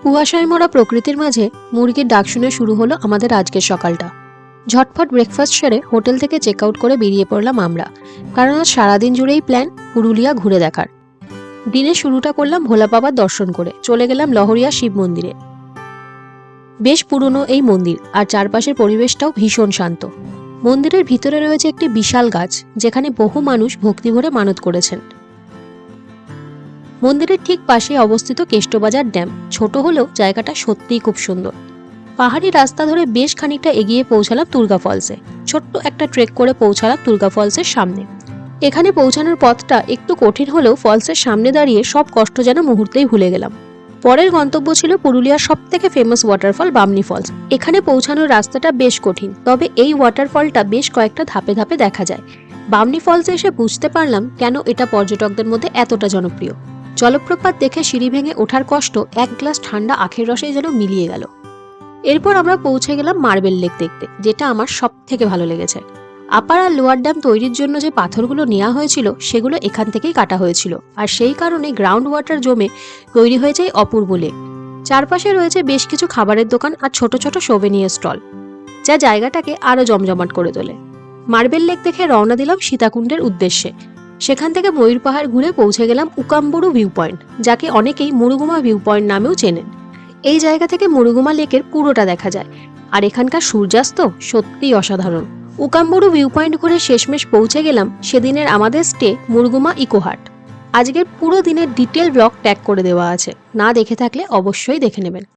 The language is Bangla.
কুয়াশায় মোড়া প্রকৃতির মাঝে মুরগির ডাক শুনে শুরু হলো আমাদের আজকের সকালটা। ঝটফট ব্রেকফাস্ট সেরে হোটেল থেকে চেক আউট করে বেরিয়ে পড়লাম আমরা, কারণ আজ সারাদিন জুড়েই প্ল্যান পুরুলিয়া ঘুরে দেখার। দিনের শুরুটা করলাম ভোলা বাবার দর্শন করে চলে গেলাম লহরিয়া শিব মন্দিরে। বেশ পুরনো এই মন্দির, আর চারপাশের পরিবেশটাও ভীষণ শান্ত। মন্দিরের ভিতরে রয়েছে একটি বিশাল গাছ, যেখানে বহু মানুষ ভক্তিভরে মানত করেছেন। মন্দিরের ঠিক পাশে অবস্থিত কেষ্টবাজার ড্যাম, ছোট হলেও জায়গাটা সত্যিই খুব সুন্দর। পাহাড়ি রাস্তা ধরে বেশ খানিকটা এগিয়ে পৌঁছালাম দুর্গা ফলসে। ছোট্ট একটা ট্রেক করে পৌঁছালাম দুর্গা ফলসের সামনে। এখানে পৌঁছানোর পথটা একটু কঠিন হলেও ফলসের সামনে দাঁড়িয়ে সব কষ্ট যেন মুহূর্তেই ভুলে গেলাম। পরের গন্তব্য ছিল পুরুলিয়ার সবথেকে ফেমাস ওয়াটারফল বামনি ফলস। এখানে পৌঁছানোর রাস্তাটা বেশ কঠিন, তবে এই ওয়াটারফলটা বেশ কয়েকটা ধাপে ধাপে দেখা যায়। বামনি ফলসে এসে বুঝতে পারলাম কেন এটা পর্যটকদের মধ্যে এতটা জনপ্রিয়। জলপ্রপাত দেখে সিঁড়ি ভেঙে ওঠার কষ্ট এক গ্লাস ঠান্ডা আখের রসে যেন মিলিয়ে গেল। এরপর আমরা পৌঁছে গেলাম মার্বেল লেক দেখতে, যেটা আমার সব থেকে ভালো লেগেছে। আপার আর লোয়ার ড্যাম তৈরির জন্য যে পাথরগুলো নেওয়া হয়েছিল সেগুলো এখান থেকেই কাটা হয়েছিল, আর সেই কারণে গ্রাউন্ড ওয়াটার জমে তৈরি হয়েছে এই অপূর্ব লেক। চারপাশে রয়েছে বেশ কিছু খাবারের দোকান আর ছোট ছোট সোভেনিয়ার স্টল, যা জায়গাটাকে আরো জমজমাট করে তোলে। মার্বেল লেক দেখে রওনা দিলাম সীতাকুণ্ডের উদ্দেশ্যে। সেখান থেকে ময়ূর পাহাড় ঘুরে পৌঁছে গেলাম উকাম্বুরু ভিউ পয়েন্ট, যাকে অনেকেই মুরুগুমা ভিউ পয়েন্ট নামেও চেনেন। এই জায়গা থেকে মুরুগুমা লেকের পুরোটা দেখা যায়, আর এখানকার সূর্যাস্ত সত্যিই অসাধারণ। উকাম্বুরু ভিউ পয়েন্ট ঘুরে শেষমেশ পৌঁছে গেলাম সেদিনের আমাদের স্টে মুরুগুমা ইকোহাট। আজকের পুরো দিনের ডিটেল ব্লগ ট্যাগ করে দেওয়া আছে, না দেখে থাকলে অবশ্যই দেখে নেবেন।